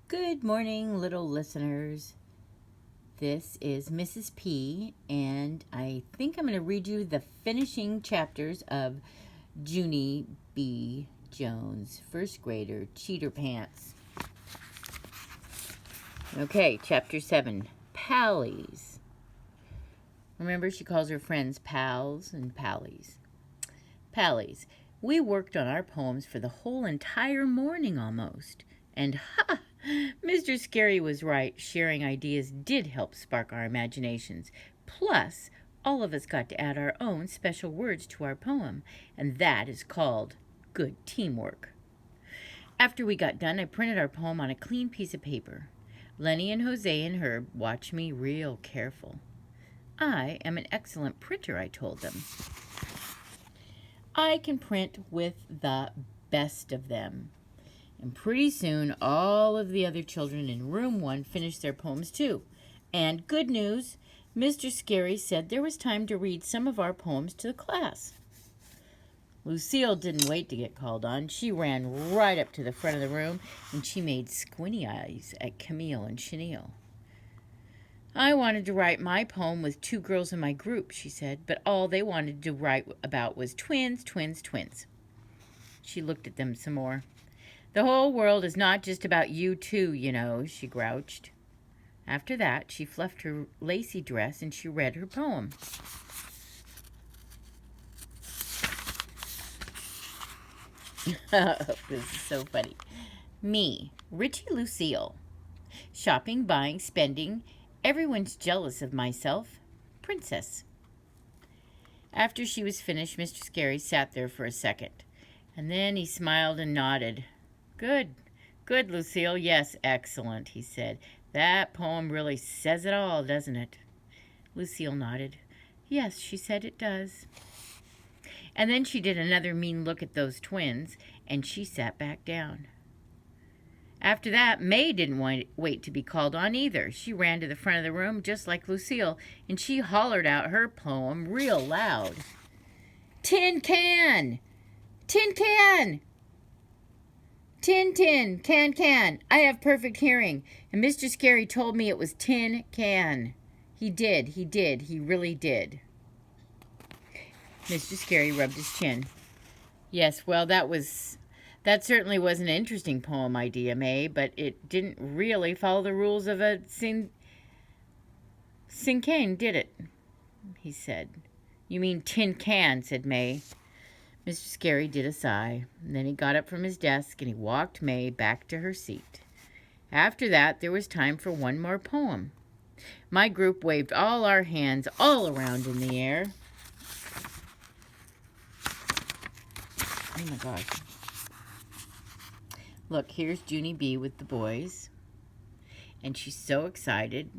Good morning, little listeners. This is Mrs. P, and I think I'm going to read you the finishing chapters of Junie B. Jones, first grader, Cheater Pants. Okay, chapter 7, Pallies. Remember, she calls her friends pals and pallies. Pallies. We worked on our poems for the whole entire morning almost. And ha! Mr. Scary was right. Sharing ideas did help spark our imaginations. Plus, all of us got to add our own special words to our poem, and that is called good teamwork. After we got done, I printed our poem on a clean piece of paper. Lenny and Jose and Herb watched me real careful. I am an excellent printer, I told them. I can print with the best of them. And pretty soon, all of the other children in room 1 finished their poems too. And good news, Mr. Scary said there was time to read some of our poems to the class. Lucille didn't wait to get called on. She ran right up to the front of the room, and she made squinty eyes at Camille and Chenille. I wanted to write my poem with 2 girls in my group, she said, but all they wanted to write about was twins, twins, twins. She looked at them some more. The whole world is not just about you two, you know, she grouched. After that, she fluffed her lacy dress and she read her poem. This is so funny. Me, Richie Lucille. Shopping, buying, spending. Everyone's jealous of myself. Princess. After she was finished, Mr. Scary sat there for a second. And then he smiled and nodded. Good, Lucille. Yes, excellent, he said. That poem really says it all, doesn't it? Lucille nodded. Yes, she said it does. And then she did another mean look at those twins, and she sat back down. After that, May didn't wait to be called on either. She ran to the front of the room just like Lucille, and she hollered out her poem real loud. Tin can! Tin can! Tin, tin, can. I have perfect hearing. And Mr. Scary told me it was tin can. He did. He really did. Mr. Scary rubbed his chin. Yes, well, that certainly was an interesting poem idea, May, but it didn't really follow the rules of a cinquain, did it? He said. You mean tin can, said May. Mr. Scary did a sigh, and then he got up from his desk and he walked May back to her seat. After that, there was time for one more poem. My group waved all our hands all around in the air. Oh my gosh. Look, here's Junie B with the boys, and she's so excited.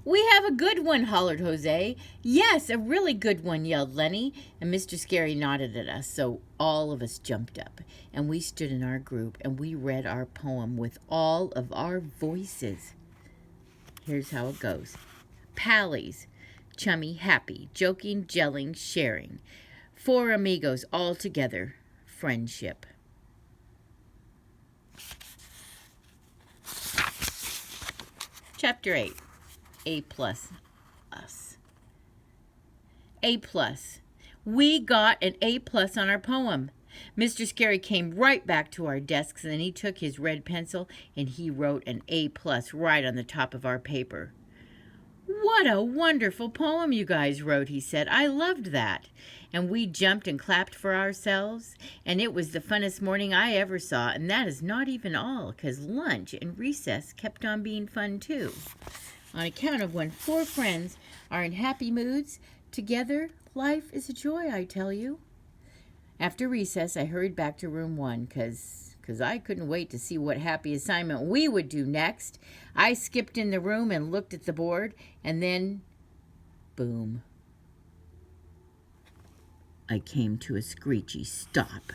We have a good one, hollered Jose. Yes, a really good one, yelled Lenny, and Mr. Scary nodded at us, so all of us jumped up, and we stood in our group, and we read our poem with all of our voices. Here's how it goes. Pallies, chummy, happy, joking, gelling, sharing. 4 amigos all together, friendship. Chapter 8. A plus us. A plus. We got an A plus on our poem. Mr. Scary came right back to our desks and then he took his red pencil and he wrote an A plus right on the top of our paper. What a wonderful poem you guys wrote, he said. I loved that. And we jumped and clapped for ourselves, and it was the funnest morning I ever saw, and that is not even all, because lunch and recess kept on being fun too. On account of when 4 friends are in happy moods, together, life is a joy, I tell you. After recess, I hurried back to room 1, because I couldn't wait to see what happy assignment we would do next. I skipped in the room and looked at the board, and then, boom. I came to a screechy stop.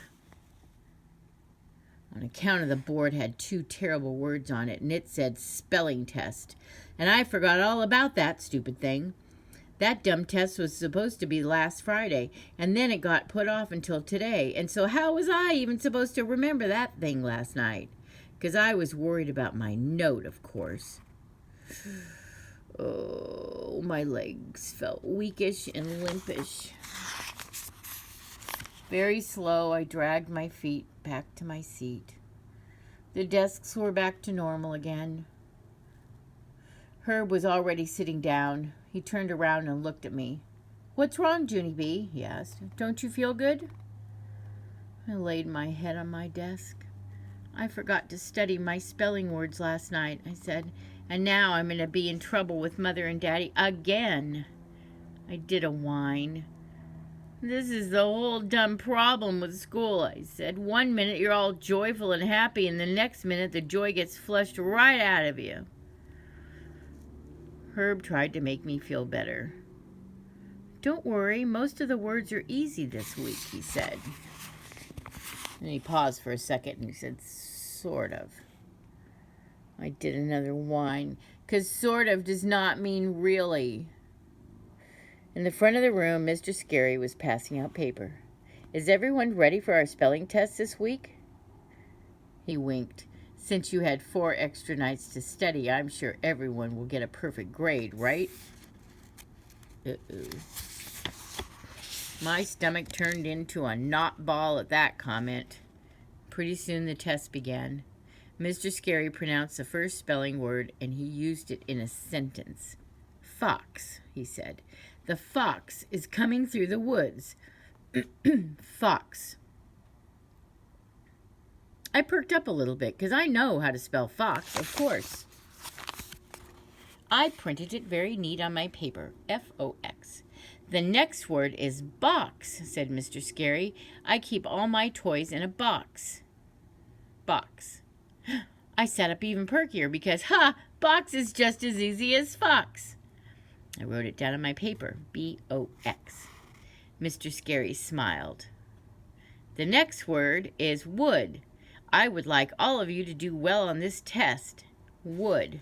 On account of the board had 2 terrible words on it, and it said spelling test. And I forgot all about that stupid thing. That dumb test was supposed to be last Friday, and then it got put off until today. And so how was I even supposed to remember that thing last night? because I was worried about my note, of course. Oh, my legs felt weakish and limpish. Very slow, I dragged my feet back to my seat. The desks were back to normal again. Herb was already sitting down. He turned around and looked at me. "What's wrong, Junie B?" he asked. "Don't you feel good?" I laid my head on my desk. "I forgot to study my spelling words last night," I said, "and now I'm going to be in trouble with Mother and Daddy again." I did a whine. "This is the whole dumb problem with school," I said. "One minute you're all joyful and happy, and the next minute the joy gets flushed right out of you." Herb tried to make me feel better. "Don't worry, most of the words are easy this week," he said. And he paused for a second and he said, "Sort of." I did another whine, because sort of does not mean really. In the front of the room, Mr. Scary was passing out paper. "Is everyone ready for our spelling test this week?" He winked. "Since you had 4 extra nights to study, I'm sure everyone will get a perfect grade, right?" Uh-oh. My stomach turned into a knot ball at that comment. Pretty soon the test began. Mr. Scary pronounced the first spelling word, and he used it in a sentence. "Fox," he said. "The fox is coming through the woods." Fox. I perked up a little bit, because I know how to spell fox, of course. I printed it very neat on my paper, F-O-X. "The next word is box," said Mr. Scary. "I keep all my toys in a box." Box. I sat up even perkier because, box is just as easy as fox. I wrote it down on my paper, B-O-X. Mr. Scary smiled. "The next word is wood. I would like all of you to do well on this test. Wood."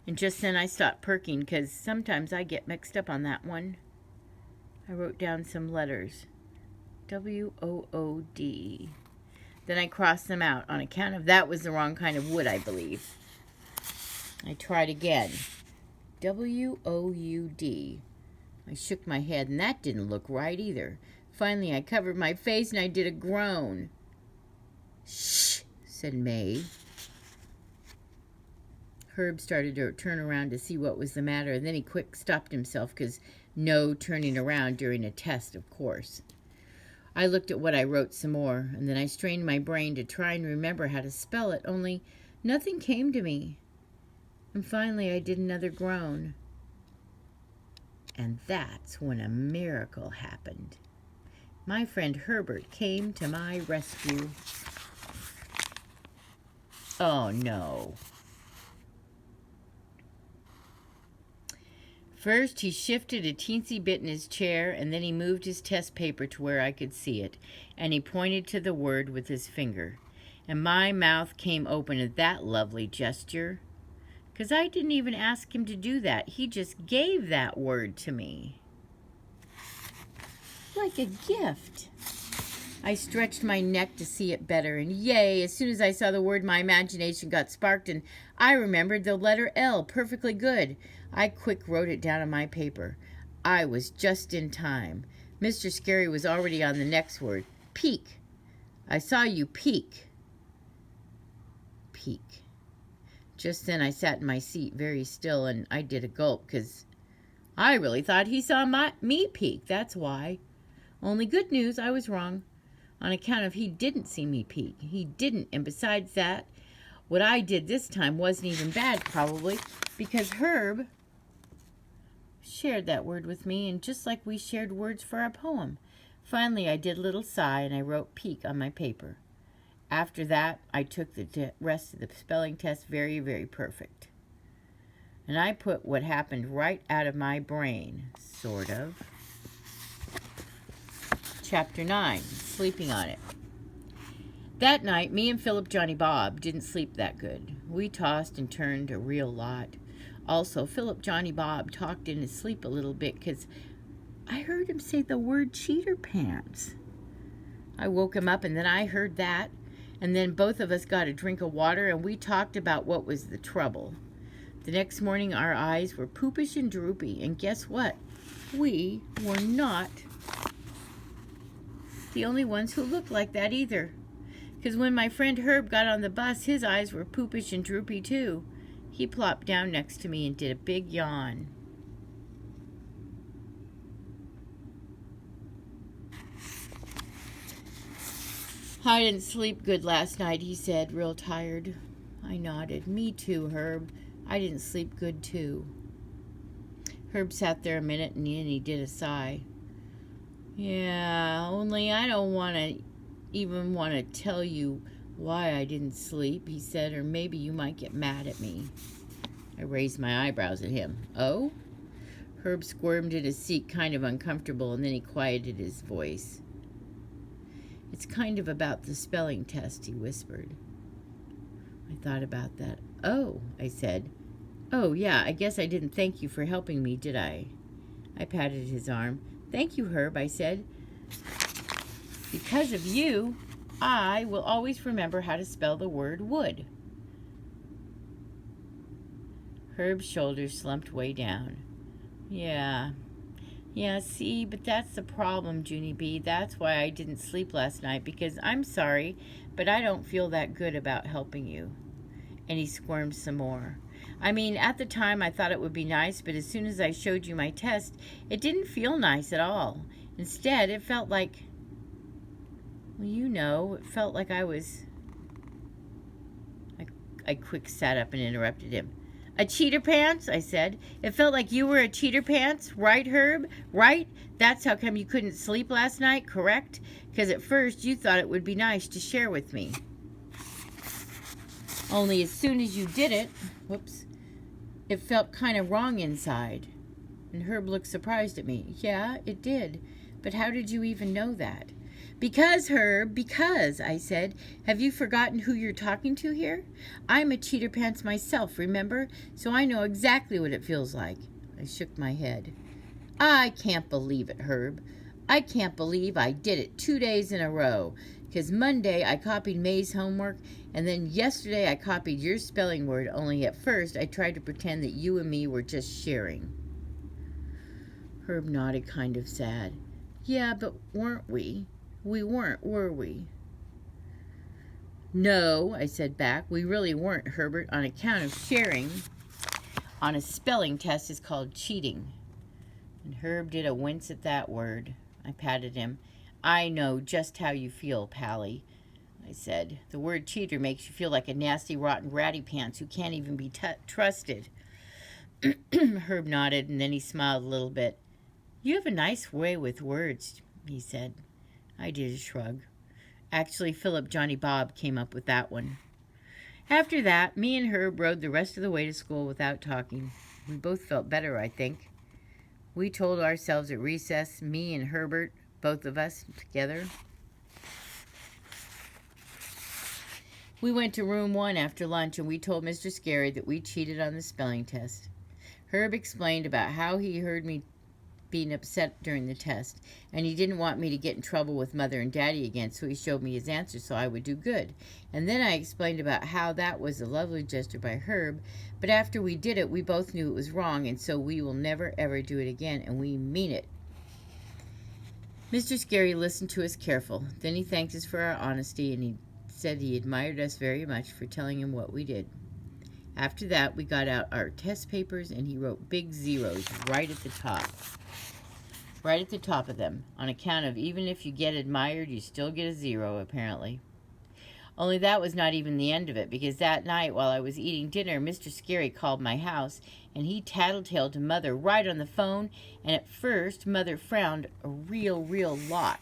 And just then I stopped perking, because sometimes I get mixed up on that one. I wrote down some letters. W-O-O-D. Then I crossed them out on account of that was the wrong kind of wood, I believe. I tried again. W-O-U-D. I shook my head, and that didn't look right either. Finally, I covered my face, and I did a groan. "Shh," said May. Herb started to turn around to see what was the matter, and then he quick stopped himself, because no turning around during a test, of course. I looked at what I wrote some more, and then I strained my brain to try and remember how to spell it, only nothing came to me. And finally I did another groan. And that's when a miracle happened. My friend Herbert came to my rescue. Oh no. First, he shifted a teensy bit in his chair, and then he moved his test paper to where I could see it, and he pointed to the word with his finger. And my mouth came open at that lovely gesture, because I didn't even ask him to do that. He just gave that word to me. Like a gift. I stretched my neck to see it better, and yay, as soon as I saw the word, my imagination got sparked, and I remembered the letter L perfectly good. I quick wrote it down on my paper. I was just in time. Mr. Scary was already on the next word. Peek. I saw you peek. Peek. Just then I sat in my seat very still, and I did a gulp, because I really thought he saw me peek, that's why. Only good news, I was wrong. On account of he didn't see me peek. He didn't, and besides that, what I did this time wasn't even bad, probably, because Herb shared that word with me, and just like we shared words for our poem. Finally, I did a little sigh, and I wrote peek on my paper. After that, I took the rest of the spelling test very, very perfect. And I put what happened right out of my brain, sort of. Chapter 9, Sleeping on It. That night, me and Philip Johnny Bob didn't sleep that good. We tossed and turned a real lot. Also, Philip Johnny Bob talked in his sleep a little bit, because I heard him say the word cheater pants. I woke him up, and then I heard that. And then both of us got a drink of water, and we talked about what was the trouble. The next morning, our eyes were poopish and droopy, and guess what? We were not the only ones who looked like that either. Because when my friend Herb got on the bus, his eyes were poopish and droopy too. He plopped down next to me and did a big yawn. I didn't sleep good last night, he said, real tired. I nodded. Me too, Herb. I didn't sleep good too. Herb sat there a minute and then he did a sigh. Yeah, only I don't even want to tell you why I didn't sleep, he said, or maybe you might get mad at me. I raised my eyebrows at him. Oh? Herb squirmed in his seat, kind of uncomfortable, and then he quieted his voice. It's kind of about the spelling test, he whispered. I thought about that. Oh, I said. Oh, yeah, I guess I didn't thank you for helping me, did I? I patted his arm. Thank you, Herb, I said. Because of you, I will always remember how to spell the word wood. Herb's shoulders slumped way down. Yeah, see, but that's the problem, Junie B. That's why I didn't sleep last night, because I'm sorry, but I don't feel that good about helping you. And he squirmed some more. I mean, at the time I thought it would be nice, but as soon as I showed you my test, it didn't feel nice at all. Instead, it felt like, well, you know, it felt like I quick sat up and interrupted him. A cheater pants, I said. It felt like you were a cheater pants, right, Herb? Right? That's how come you couldn't sleep last night, correct? Because at first you thought it would be nice to share with me. Only as soon as you did it, it felt kind of wrong inside. And Herb looked surprised at me. Yeah, it did. But how did you even know that? Because, Herb, because, I said. Have you forgotten who you're talking to here? I'm a cheater pants myself, remember? So I know exactly what it feels like. I shook my head. I can't believe it, Herb. I can't believe I did it 2 days in a row. Because Monday I copied May's homework, and then yesterday I copied your spelling word, only at first I tried to pretend that you and me were just sharing. Herb nodded, kind of sad. Yeah, but weren't we? We weren't, were we? No, I said back. We really weren't, Herbert, on account of sharing on a spelling test is called cheating. And Herb did a wince at that word. I patted him. I know just how you feel, Pally, I said. The word cheater makes you feel like a nasty, rotten ratty pants who can't even be trusted. Herb nodded, and then he smiled a little bit. You have a nice way with words, he said. I did a shrug. Actually, Philip Johnny Bob came up with that one. After that, me and Herb rode the rest of the way to school without talking. We both felt better, I think. We told ourselves at recess, me and Herbert, both of us together. We went to room 1 after lunch, and we told Mr. Scary that we cheated on the spelling test. Herb explained about how he heard me being upset during the test, and he didn't want me to get in trouble with Mother and Daddy again, so he showed me his answer so I would do good. And then I explained about how that was a lovely gesture by Herb, but after we did it, we both knew it was wrong, and so we will never ever do it again, and we mean it. Mr. Scary listened to us careful. Then he thanked us for our honesty, and he said he admired us very much for telling him what we did. After that, we got out our test papers, and he wrote big zeros right at the top. Right at the top of them, on account of even if you get admired, you still get a 0, apparently. Only that was not even the end of it, because that night while I was eating dinner, Mr. Scary called my house, and he tattletaled to Mother right on the phone, and at first, Mother frowned a real lot.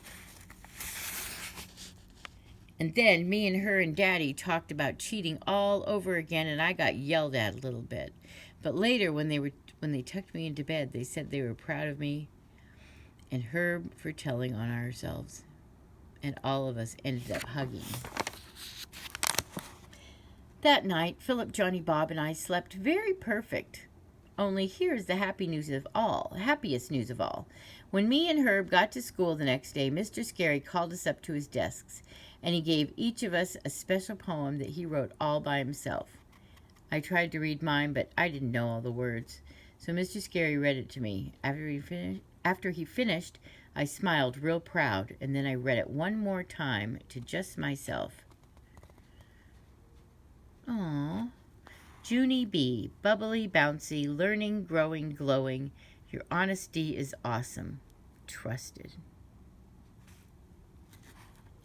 And then me and her and Daddy talked about cheating all over again, and I got yelled at a little bit. But later, when they tucked me into bed, they said they were proud of me and Herb for telling on ourselves. And all of us ended up hugging. That night, Philip, Johnny, Bob, and I slept very perfect. Only here's the happiest news of all. When me and Herb got to school the next day, Mr. Scary called us up to his desks, and he gave each of us a special poem that he wrote all by himself. I tried to read mine, but I didn't know all the words, so Mr. Scary read it to me. After he finished, I smiled real proud, and then I read it one more time to just myself. Aww. Junie B., bubbly, bouncy, learning, growing, glowing. Your honesty is awesome. Trusted.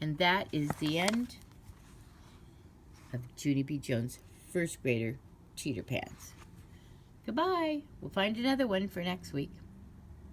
And that is the end of Junie B. Jones' first grader Cheater Pants. Goodbye. We'll find another one for next week.